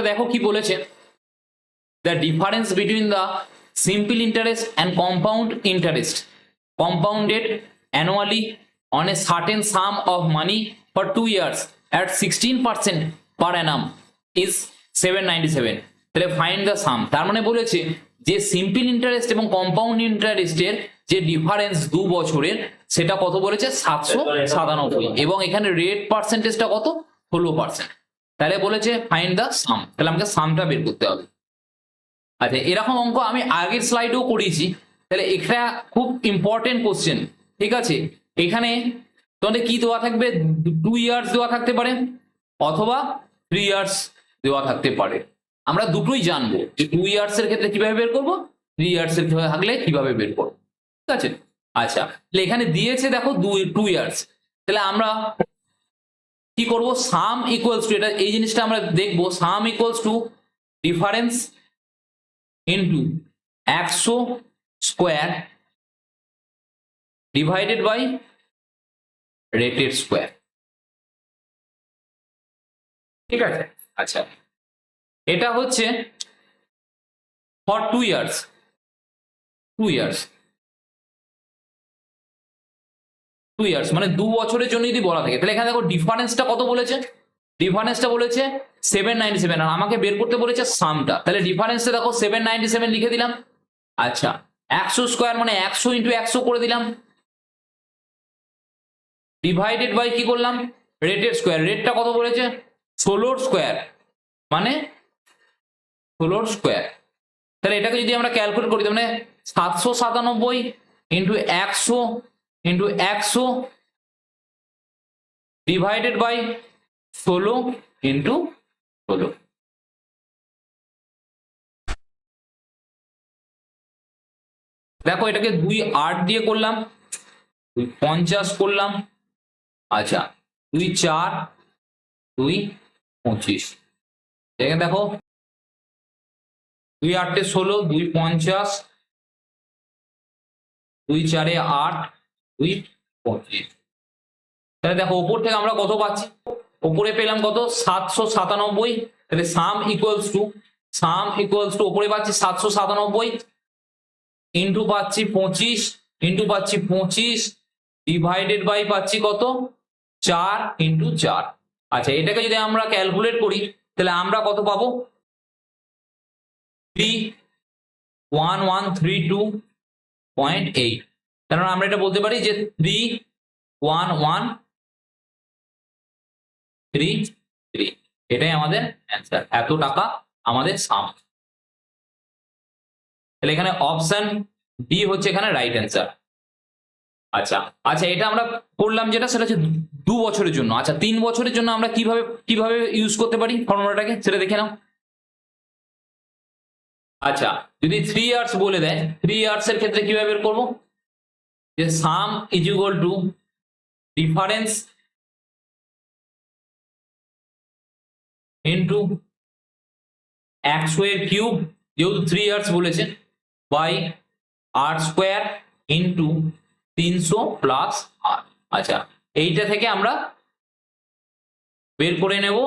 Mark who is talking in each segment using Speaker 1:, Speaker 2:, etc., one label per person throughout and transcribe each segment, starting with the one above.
Speaker 1: তারপরে দেখো কি বলেছে, the difference between the simple interest and compound interest compounded annually on a certain sum of money for 2 years at 16% per annum is 797. তাহলে find the সাম। তার মানে বলেছে যে সিম্পল ইন্টারেস্ট এবং কম্পাউন্ড ইন্টারেস্টের যে ডিফারেন্স 2 বছরের সেটা কত বলেছে 797, এবং এখানে রেট পার্সেন্টেজটা কত 16%। তাহলে বলেছে ফাইন্ড দ্য সাম, তাহলে আমাকে সামটা বের করতে হবে। আচ্ছা, এরকম অঙ্ক আমি আগের স্লাইডেও করিয়েছি, তাহলে এটা খুব ইম্পর্টেন্ট কোশ্চেন। ঠিক আছে, এখানে তোমাদের কি দেওয়া থাকবে, 2 ইয়ার্স দেওয়া থাকতে পারে অথবা 3 ইয়ার্স দেওয়া থাকতে পারে। আমরা দুটোই জানবো যে 2 ইয়ার্স এর ক্ষেত্রে কিভাবে বের করবো, 3 ইয়ার্স এর থাকলে কিভাবে বের করবো। ঠিক আছে, আচ্ছা তাহলে এখানে দিয়েছে দেখো 2 ইয়ার্স, তাহলে আমরা কি করব, সাম ইকুয়ালস টু, এটা এই জিনিসটা আমরা দেখবো, sum equals to difference into 100 square divided by rated square. ঠিক আছে, আচ্ছা এটা হচ্ছে ফর 2 ইয়ার্স, 2 ইয়ার্স, 2 ইয়ার্স মানে 2 বছরের জন্য যদি বলা থাকে, তাহলে এখানে দেখো ডিফারেন্সটা কত বলেছে, ডিফারেন্সটা বলেছে 797, আর আমাকে বের করতে বলেছে সামটা। তাহলে ডিফারেন্সটা দেখো 797 লিখে দিলাম। আচ্ছা 100 স্কোয়ার মানে 100 ইন্টু 100 করে দিলাম, ডিভাইডেড বাই কি করলাম রেটেড স্কোয়ার, রেটটা কত বলেছে 16 স্কোয়ার মানে 16 স্কোয়ার। তাহলে এটাকে যদি আমরা ক্যালকুলেট করি, মানে 797 into 100 into 100 divided by 16 into 16। দেখো এটাকে 2 8 দিয়ে করলাম, 2 50 করলাম, আচ্ছা 2 4 2 25, এখানে দেখো 2 8 16, 2 50, 2 4 8, 2 25। তাহলে দেখো উপর থেকে আমরা কত পাচ্ছি, উপরে পেলাম কত 797, তাহলে সাম ইকুয়ালস টু উপরে পাচ্ছি 797 ইন্টু পাচ্ছি 25 ইন্টু পাচ্ছি 25 ডিভাইডেড বাই পাচ্ছি কত 4 ইন্টু 4। আচ্ছা এটাকে যদি আমরা ক্যালকুলেট করি তাহলে আমরা কত পাবো 31132.8, কারণ আমরা এটা বলতে পারি যে 31133, এটাই আমাদের অ্যান্সার, এত টাকা আমাদের সাম। তাহলে এখানে অপশন ডি হচ্ছে এখানে রাইট অ্যান্সার। আচ্ছা আচ্ছা এটা আমরা করলাম যেটা, সেটা হচ্ছে 2 বছরের জন্য। আচ্ছা 3 বছরের জন্য আমরা কিভাবে কিভাবে ইউজ করতে পারি ফর্মুলাটাকে সেটা দেখে নাও। আচ্ছা যদি 3 ইয়ার্স বলে দেয়, 3 ইয়ার্স এর ক্ষেত্রে কিভাবে বের করবো, যে sum is equal to difference into 100 এর কিউব, যেহেতু 3 ইয়ার্স বলেছে, by R square into 300 plus R. আচ্ছা এইটা থেকে আমরা বের করে নেব,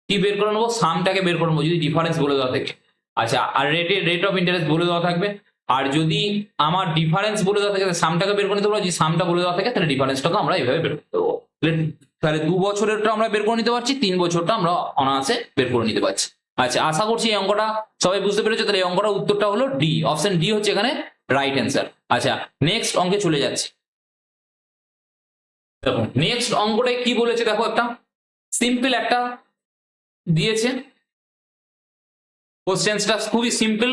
Speaker 1: কি বের করে নেবো, সামটাকে বের করে নেবো যদি ডিফারেন্স বলে দেওয়া থাকে। আচ্ছা আর রেট অফ ইন্টারেস্ট বলে দেওয়া থাকবে, আর যদি আমার ডিফারেন্স বলে দেওয়া থাকে সামটাকে বের করে নিতে পারবো, যদি সামটা বলে দেওয়া থাকে তাহলে ডিফারেন্সটাকে আমরা এইভাবে বের করতে পারবো। তাহলে 2 বছরেরটা আমরা বের করে নিতে পারছি, 3 বছরটা আমরা অনায়াসে বের করে নিতে পারছি। আচ্ছা আশা করছি এই অঙ্কটা সবাই বুঝতে পেরেছো। তাহলে এই অঙ্কটার উত্তরটা হলো ডি, অপশন ডি হচ্ছে এখানে রাইট অ্যান্সার। আচ্ছা নেক্সট অঙ্কে চলে যাচ্ছি। দেখো নেক্সট অঙ্কটায় কি বলেছে, দেখো একটা সিম্পল একটা দিয়েছে, কোশ্চেনটা খুবই সিম্পল,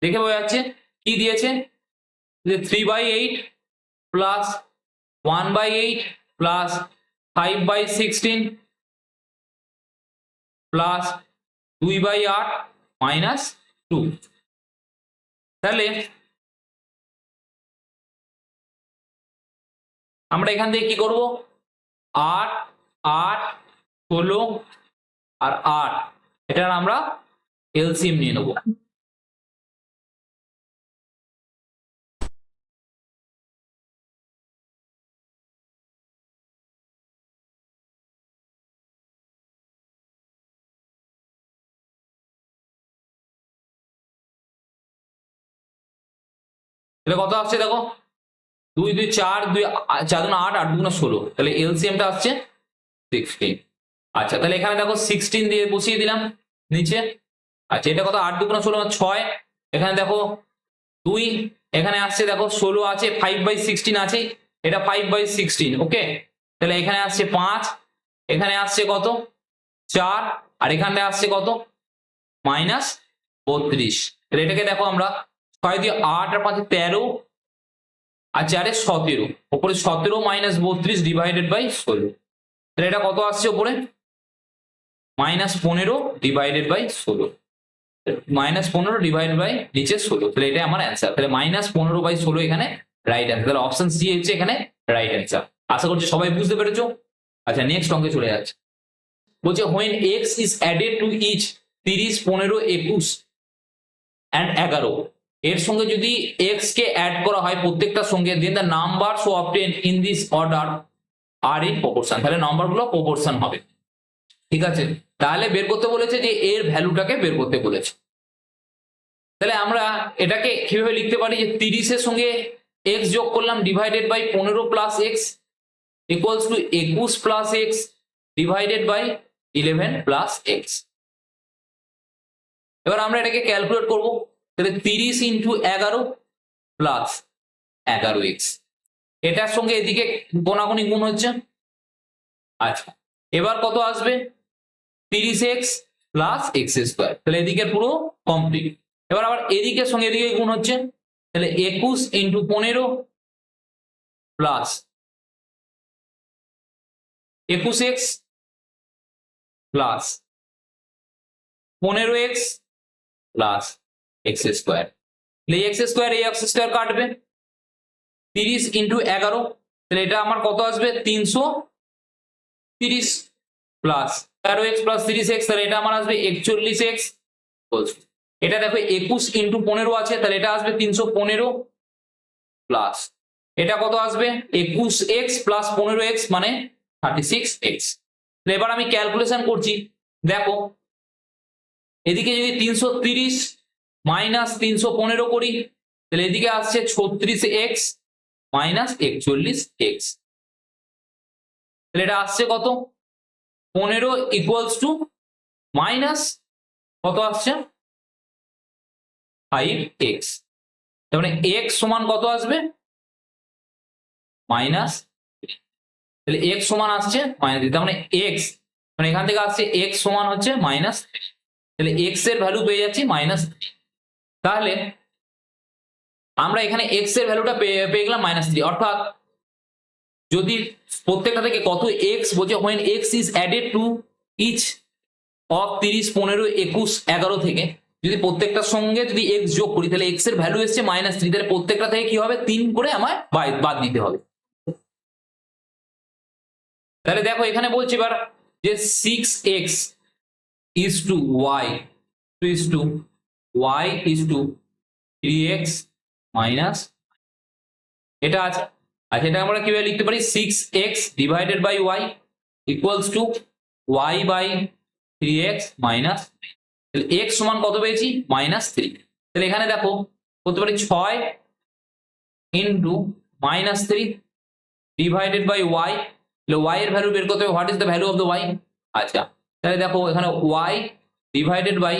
Speaker 1: দেখে বোঝা যাচ্ছে কি দিয়েছে, যে 3/8 প্লাস 1/8 প্লাস 5/16 প্লাস 2/8 মাইনাস 2। তাহলে আমরা এখান থেকে কি করব, 8 8 16 আর 8, এটার আমরা এলসিএম নিয়ে নেবো। তাহলে কত আসছে দেখো, 2 2 4, 2 4 2 8, 8 2 16, তাহলে এলসিএমটা আসছে 16। আচ্ছা তাহলে এখানে দেখো 16 দিয়ে বসিয়ে দিলাম নিচে। আচ্ছা এটা কত, 8 2 16 6। এখানে দেখো 2, এখানে আসছে দেখো 16 আছে, 5/16 আছে, এটা 5/16। ওকে, তাহলে এখানে আসছে 5, এখানে আসছে কত 4, আর এখানে আসছে কত -32। তাহলে এটাকে দেখো আমরা 6 দিয়ে 8 আর 5 13, আর 4 17, উপরে 17 -32 ডিভাইডেড বাই 16। তাহলে এটা কত আসছে উপরে -15 ডিভাইডেড বাই 16, -15 ডিভাইড বাই নিচে 16। তাহলে এটা আমার অ্যান্সার। তাহলে -15/16 এখানে রাইট অ্যান্সার। তাহলে অপশন সি হচ্ছে এখানে রাইট অ্যান্সার। আশা করছি সবাই বুঝতে পেরেছো। আচ্ছা নেক্সট অঙ্কে চলে যাচ্ছে। বলছে when x is added to each 30 15 21 and 11, এর সঙ্গে যদি x কে অ্যাড করা হয় প্রত্যেকটার সঙ্গে, then the numbers obtained in this order are in proportion. তাহলে নাম্বারগুলো প্রপোর্শন হবে। ঠিক আছে, তাহলে বের করতে বলেছে যে এর ভ্যালুটাকে বের করতে বলেছে। তাহলে আমরা এটাকে কিভাবে লিখতে পারি, যে 30 এর সঙ্গে x যোগ করলাম divided by 15 plus x equals to 21 plus x divided by 11 plus x। এবার আমরা এটাকে ক্যালকুলেট করব। তাহলে 30 ইন্টু 11 প্লাস 11x, এটার সঙ্গে এদিকে গোনাগুনি গুণ হচ্ছে। আচ্ছা এবার কত আসবে 30x প্লাস x স্কোয়ার, তাহলে এদিকে পুরো কমপ্লিট। এবার আবার এদিকের সঙ্গে এদিকে গুণ হচ্ছে, তাহলে 21 into 15 plus 21x plus 15x plus x square. তাহলে x স্কোয়ার এই x স্কোয়ার কাটবে, 30 ইন্টু 11, তাহলে এটা আমার কত আসবে 330 প্লাস 11x প্লাস 30x, তাহলে এটা আমার আসবে 41x। এটা দেখো 21 ইন্টু 15 আছে, তাহলে এটা আসবে 315 প্লাস এটা কত আসবে 21x প্লাস 15x মানে 36x। এবার আমি ক্যালকুলেশন করছি, দেখো এদিকে যদি 330 মাইনাস 315 করি, তাহলে এদিকে আসছে 36x মাইনাস 41x। তাহলে এটা আসছে কত 15 ইকুয়ালস টু মাইনাস কত আসছে 5x। তার মানে x সমান কত আসবে মাইনাস, তাহলে x সমান আসছে মাইনাস, তার মানে x মানে এখান থেকে আসছে x সমান হচ্ছে মাইনাস, তাহলে x এর ভ্যালু পেয়ে যাচ্ছি মাইনাস। তাহলে আমরা এখানে x এর ভ্যালুটা পেয়ে গেলাম -3, অর্থাৎ যদি প্রত্যেকটা থেকে কত x বলছে when x is added to each of 30 15 21 11 থেকে যদি প্রত্যেকটার সঙ্গে যদি x যোগ করি, তাহলে x এর ভ্যালু এসছে -3, তাহলে প্রত্যেকটা থেকে কি হবে 3 করে আমায় বাদ দিতে হবে। তাহলে দেখো এখানে বলছি এবার যে 6x is to y is to y is to 3x minus এটা আছে। আচ্ছা এটা আমরা কিভাবে লিখতে পারি 6x divided by y equals to y by 3x minus, তাহলে x সমান কত পেয়েছি -3। তাহলে এখানে দেখো করতে পারি 6 ইন্টু -3 ডিভাইডেড বাই y, তাহলে y এর ভ্যালু বের করতে হবে, what is the value of the y। আচ্ছা তাহলে দেখো এখানে y ডিভাইডেড বাই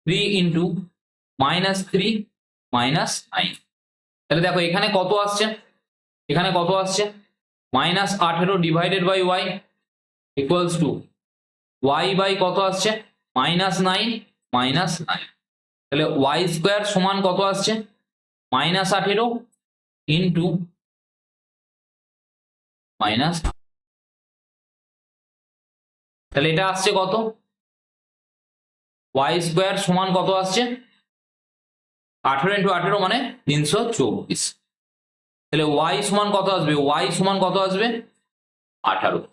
Speaker 1: 3 ইন্টু -3 -9। তাহলে দেখো এখানে কত আসছে, এখানে কত আসছে -18 divided by y equals to y by কত আসছে -9 -9। তাহলে y স্কোয়ার সমান কত আসছে -18 ইন্টু মাইনাস, তাহলে এটা আসছে কত y স্কোয়ার সমান কত আসছে 18 ইন্টু 18 মানে 324। তাহলে y সমান কত আসবে, y সমান কত আসবে 18।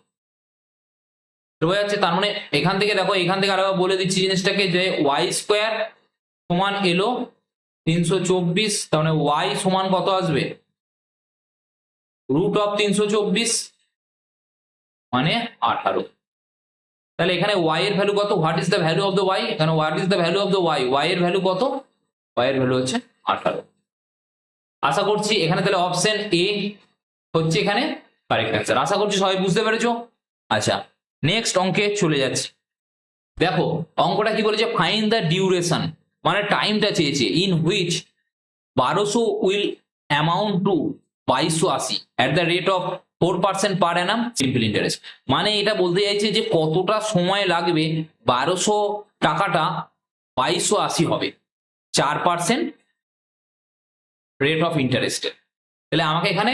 Speaker 1: বোঝা যাচ্ছে, তার মানে এখান থেকে দেখো এখান থেকে আরেকবার বলে দিচ্ছি জিনিসটাকে যে y স্কোয়ার সমান এলো 324, তার মানে y সমান কত আসবে রুট অফ 324 মানে 18। তাহলে এখানে y এর ভ্যালু কত, what is the value of the y, এখানে what is the value of the y, y এর ভ্যালু কত, y এর ভ্যালু হচ্ছে 18। আশা করছি এখানে তাহলে অপশন এ হচ্ছে এখানে কারেক্ট অ্যান্সার। আশা করছি সবাই বুঝতে পেরেছো। আচ্ছা, নেক্সট অঙ্কে চলে যাচ্ছি। দেখো অঙ্কটা কি বলেছে, ফাইন্ড দ্য ডিউরেশন, মানে টাইমটা চেয়েছে, in which 1200 will amount two 2280 at the rate of 4% per Anam simple interest. মানে এটা বলতে চাইছে যে কতটা সময় লাগবে 1200 টাকাটা 2280 হবে 4% রেট অফ ইন্টারেস্টের। তাহলে আমাকে এখানে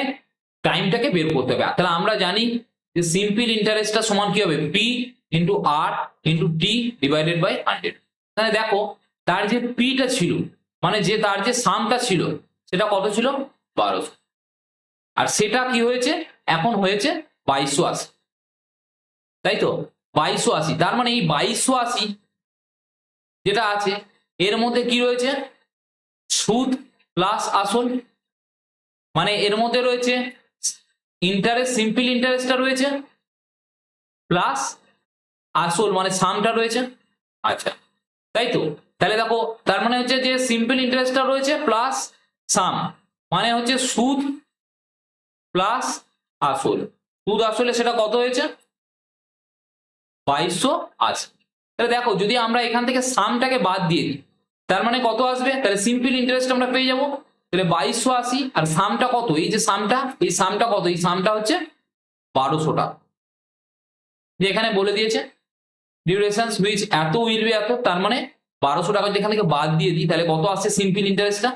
Speaker 1: টাইমটাকে বের করতে হবে। তাহলে আমরা জানি যে সিম্পল ইন্টারেস্টটা সমান কি হবে, P into R into T divided by 100। তাহলে দেখো তার যে পিটা ছিল, মানে যে তার যে সামটা ছিল সেটা কত ছিল, 1200, আর সেটা কি হয়েছে এখন হয়েছে 2280, তাই তো 2280। তার মানে এই 2280 যেটা আছে এর মধ্যে কি রয়েছে, সুদ প্লাস আসল, মানে এর মধ্যে রয়েছে ইন্টারেস্ট, সিম্পল ইন্টারেস্টটা রয়েছে প্লাস আসল মানে সামটা রয়েছে। আচ্ছা তাই তো, তাহলে দেখো তার মানে হচ্ছে যে সিম্পল ইন্টারেস্টটা রয়েছে প্লাস সাম, মানে হচ্ছে সুদ প্লাস আসল। সুদ আসলে সেটা কত হয়েছে 2280। তাহলে দেখো যদি আমরা এখান থেকে সামটাকে বাদ দিয়ে দিই তার মানে কত আসবে, তাহলে সিম্পল ইন্টারেস্ট আমরা পেয়ে যাবো। তাহলে 2280 আর সামটা কত, এই যে সামটা, এই সামটা কত, এই সামটা হচ্ছে 1200 টাকা, যে এখানে বলে দিয়েছে ডিউরেশন হুইচ এত উইল বি এত, তার মানে 1200 টাকা যেখান থেকে বাদ দিয়ে দিই তাহলে কত আসছে সিম্পল ইন্টারেস্টটা,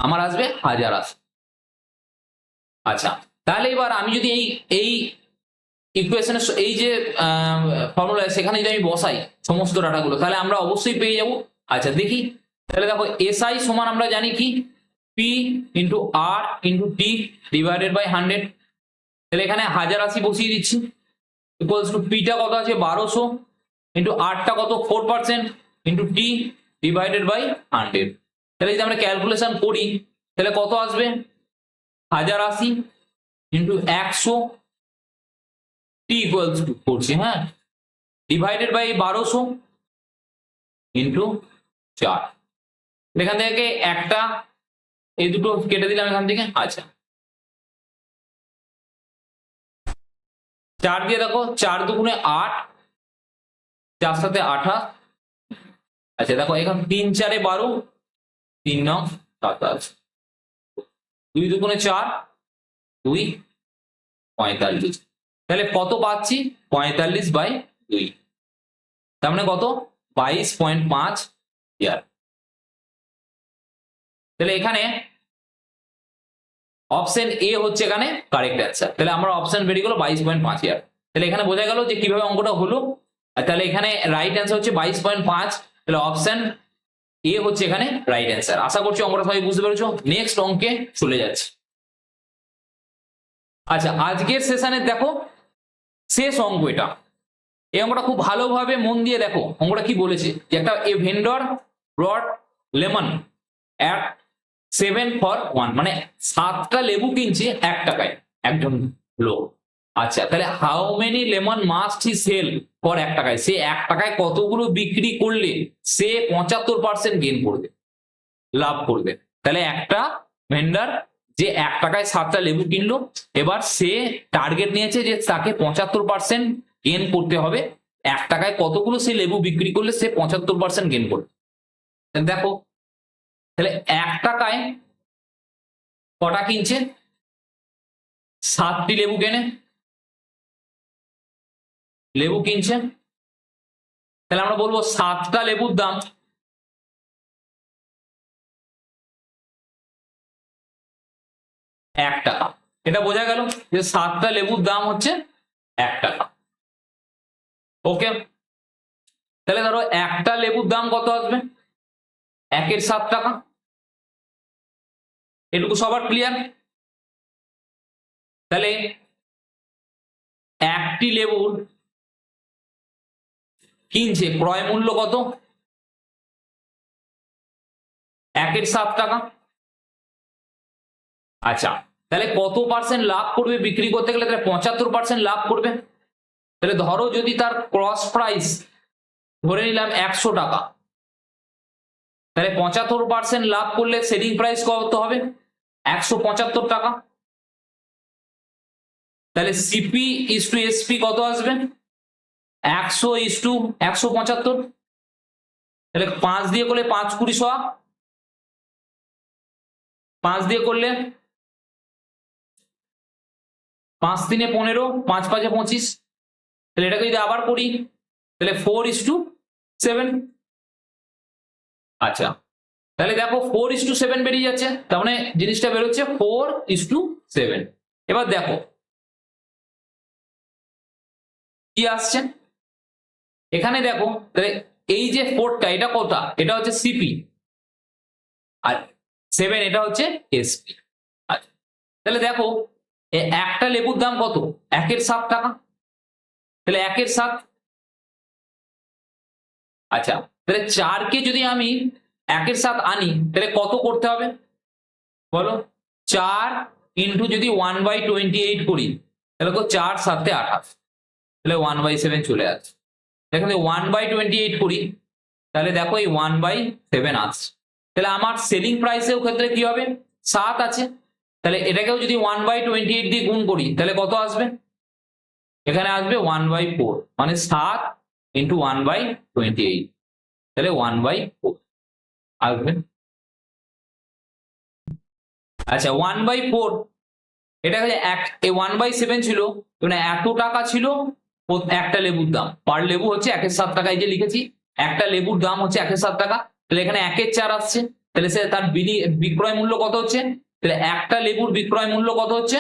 Speaker 1: আমার আসবে 1080। আচ্ছা তাহলে এবার আমি যদি এই এই ইকুয়েশনের এই যে ফর্মুলা সেখানে যদি আমি বসাই সমস্ত ডাটাগুলো তাহলে আমরা অবশ্যই পেয়ে যাব। আচ্ছা দেখি, তাহলে দেখো এসআই সমান আমরা জানি কি, P into R into T divided by 100। তাহলে এখানে 1080 বসিয়ে দিচ্ছি, ইকুয়ালস টু পিটা কত আছে 1200 ইন্টু আরটা কত 4% ইন্টু টি ডিভাইডেড বাই 100। তাহলে যদি আমরা ক্যালকুলেশন করি তাহলে কত আসবে 1080 ইন্টু 100 টি ইকুয়ালস টু করছি, হ্যাঁ, ডিভাইডেড বাই 1200 ইন্টু 4। এখান থেকে একটা এই দুটো কেটে দিলাম এখান থেকে। আচ্ছা 4 দিয়ে দেখো 4 দুগুণে 8, 4 সাথে 28। আচ্ছা দেখো এখন 3 4 12, 3 9 27, 2 দুগুণে 4, 2 45। তাহলে কত পাচ্ছি 45/2, তার মানে কত 22.5 ইয়ার। তাহলে এখানে অপশন এ হচ্ছে এখানে কারেক্ট অ্যান্সার। তাহলে আমরা অপশন বেরিয়ে গেল 22.5 ইয়ার। তাহলে এখানে বোঝা গেল যে কিভাবে অঙ্কটা হলো। আর তাহলে এখানে রাইট অ্যান্সার হচ্ছে 22.5। তাহলে অপশন এ হচ্ছে এখানে রাইট অ্যান্সার। আশা করছি অঙ্কটা সবাই বুঝতে পেরেছো। নেক্সট অঙ্কে চলে যাচ্ছে। আচ্ছা আজকের সেশনে দেখো শেষ অঙ্ক এটা, এই অঙ্কটা খুব ভালোভাবে মন দিয়ে দেখো অঙ্কটা কি বলেছে, যে একটা a vendor brought lemon at 7 for 1, মানে 7টা লেবু কিনছে 1 টাকায় একজন লোক। আচ্ছা তাহলে how many lemon must he sell for 1 টাকায়, সে 1 টাকায় কতগুলো বিক্রি করলে সে 75% গেইন করবে, লাভ করবে। তাহলে একটা ভেন্ডার যে 1 টাকায় 7টা লেবু কিনলো, এবার সে টার্গেট নিয়েছে যে তাকে 75% গেইন করতে হবে, 1 টাকায় কতগুলো সে লেবু বিক্রি করলে সে 75% গেইন করবে। দেখো তাহলে 1 টাকায় কটা কিনছে, 7টি লেবু কেনে, লেবু কিনছে। তাহলে আমরা বলবো 7টা লেবুর দাম 1 টাকা। এটা বোঝা গেল যে 7টা লেবুর দাম হচ্ছে 1 টাকা। ওকে, তাহলে ধরো একটা লেবুর দাম কত আসবে, 1 এর 7 টাকা। এটুকু সবার ক্লিয়ার? তাহলে একটি লেবুর কিনছে ক্রয় মূল্য কত, 1 এর 7 টাকা। আচ্ছা তাহলে কত পার্সেন্ট লাভ করবে বিক্রি করতে গেলে, তাহলে 75% লাভ করবে। তাহলে ধরো যদি তার ক্রস প্রাইস ধরে নিলাম 100 টাকা, তাহলে 75% লাভ করলে সেলিং প্রাইস কত হবে? 175 টাকা। তাহলে সিপি ইস টু এসপি কত আসবে? 100 ইস টু 175। তাহলে 5 দিয়ে করলে 5 20 100, 5 দিয়ে করলে 5 3 15, 5 5 25। তাহলে এটাকে যদি আবার করি তাহলে 4 ইস টু 7। আচ্ছা, তাহলে দেখো 4 ইস টু 7 বেরিয়ে যাচ্ছে, তার মানে জিনিসটা বেরোচ্ছে 4 ইস টু 7। এবার দেখো কি আসছে এখানে, দেখো তাহলে এই যে 4টা এটা কত? এটা হচ্ছে সিপি, আর 7 এটা হচ্ছে এসপি। আচ্ছা, তাহলে দেখো একটা লেবুর দাম কত? 1/7 টাকা। তাহলে 1/7। আচ্ছা, তাহলে 4কে যদি আমি 1/7 আনি তাহলে কত করতে হবে বলো? 4 ইন্টু যদি 1/28 করি তাহলে তো 4 7 28, তাহলে 1/7 চলে আসছে। দেখো 1/28 করি তাহলে দেখো এই 1/7 আসছে। তাহলে আমার সেলিং প্রাইসের ক্ষেত্রে কি হবে? 7 আছে। তাহলে এটাকেও যদি 1/28 দিয়ে গুণ করি তাহলে কত আসবে? এখানে আসবে 1/4, মানে 7 ইন্টু 1/28, তাহলে 1/4 আসবে। আচ্ছা, 1/4 এটা হচ্ছে এই 1/7 ছিল, মানে এত টাকা ছিল একটা লেবুর দাম। পার লেবু হচ্ছে 1/7 টাকা, এই যে লিখেছি একটা লেবুর দাম হচ্ছে 1/7 টাকা। তাহলে এখানে 1/4 আসছে, তাহলে সে তার বিক্রয় মূল্য কত হচ্ছে? তাহলে একটা লেবুর বিক্রয় মূল্য কত হচ্ছে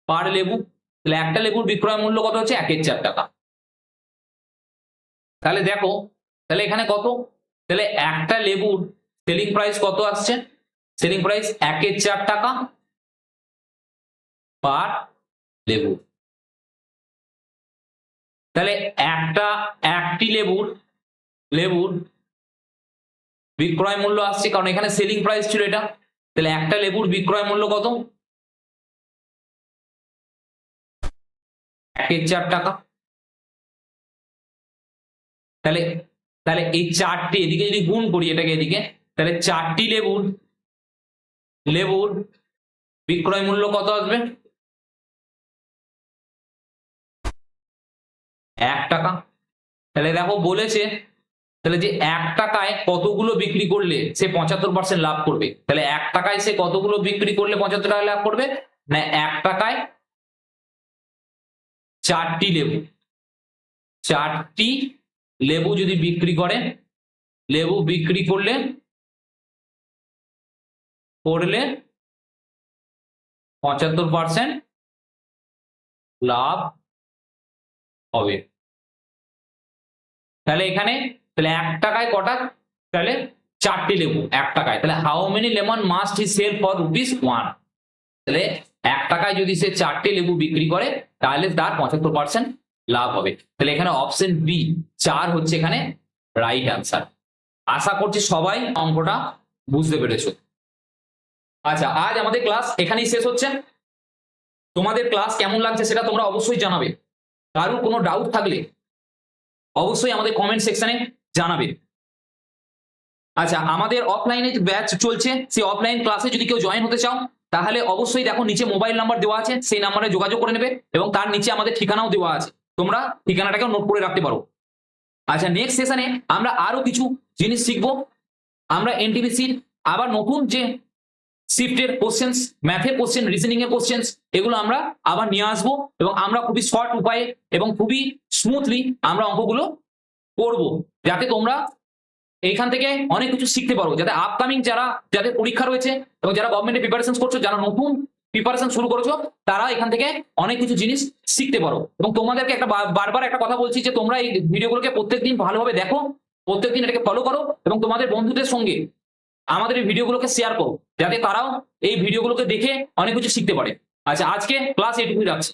Speaker 1: পার লেবু? তাহলে একটা লেবুর বিক্রয় মূল্য কত হচ্ছে? 1/4 টাকা। তাহলে দেখো তাহলে এখানে কত? তাহলে একটা লেবুর সেলিং প্রাইস কত আসছে? সেলিং প্রাইস 1/4 টাকা পার লেবু। তাহলে একটি লেবুর বিক্রয় মূল্য আসছে, কারণ এখানে সেলিং প্রাইস ছিল এটা। তাহলে একটা লেবুর বিক্রয় মূল্য কত? 1/4 টাকা। তাহলে তাহলে এই 4টি এদিকে যদি গুণ করি এটাকে এদিকে, তাহলে 4টি লেবুর বিক্রয় মূল্য কত আসবে? 1 টাকা। তাহলে দেখো বলেছে তাহলে যে 1 টাকায় কতগুলো বিক্রি করলে সে 75% লাভ করবে। তাহলে 1 টাকায় সে কতগুলো বিক্রি করলে 75 টাকা লাভ করবে? না, 1 টাকায় 4টি লেবু, 4টি লেবু যদি বিক্রি করে, লেবু বিক্রি করলে 75% লাভ হবে। তাহলে এখানে তাহলে 1 টাকায় কটা? তাহলে 4টি লেবু 1 টাকায়, তাহলে how many lemon must he sell for ₹1? তাহলে 1 টাকায় যদি সে 4টি লেবু বিক্রি করে তাহলে তার 75% লাভ হবে। তাহলে এখানে অপশন বি 4 হচ্ছে এখানে রাইট আনসার। আশা করছি সবাই অঙ্কটা বুঝতে পেরেছো। আচ্ছা, আজ আমাদের ক্লাস এখানেই শেষ হচ্ছে। তোমাদের ক্লাস কেমন লাগছে সেটা তোমরা অবশ্যই জানাবে। কারোর কোনো ডাউট থাকলে অবশ্যই আমাদের কমেন্ট সেকশনে জানাবে। আচ্ছা, আমাদের অফলাইনে ব্যাচ চলছে, সেই অফলাইন ক্লাসে যদি কেউ জয়েন হতে চাও তাহলে অবশ্যই দেখো নিচে মোবাইল নাম্বার দেওয়া আছে, সেই নাম্বারে যোগাযোগ করে নেবে এবং তার নিচে আমাদের ঠিকানাও দেওয়া আছে, তোমরা ঠিকানাটাকেও নোট করে রাখতে পারো। আচ্ছা, নেক্সট সেশনে আমরা আরো কিছু জিনিস শিখবো। আমরা এনটিপিসির আবার নতুন যে শিফটের কোশ্চেন্স, ম্যাথের কোশ্চেন, রিজনিং এর কোশ্চেন্স, এগুলো আমরা আবার নিয়ে আসবো এবং আমরা খুবই শর্ট উপায়ে এবং খুবই স্মুথলি আমরা অঙ্কগুলো করব, যাতে তোমরা এইখান থেকে অনেক কিছু শিখতে পারো, যাতে আপকামিং যাদের পরীক্ষা রয়েছে এবং যারা গভর্নমেন্টের প্রিপারেশন করছো, যারা নতুন প্রিপারেশন শুরু করেছো, তারা এখান থেকে অনেক কিছু জিনিস শিখতে পারো। এবং তোমাদেরকে একটা বারবার একটা কথা বলছি যে তোমরা এই ভিডিওগুলোকে প্রত্যেকদিন ভালোভাবে দেখো, প্রত্যেকদিন এটাকে ফলো করো এবং তোমাদের বন্ধুদের সঙ্গে আমাদের এই ভিডিওগুলোকে শেয়ার করো, যাতে তারাও এই ভিডিওগুলোকে দেখে অনেক কিছু শিখতে পারে। আচ্ছা, আজকে ক্লাস এইটুকুই রাখছি।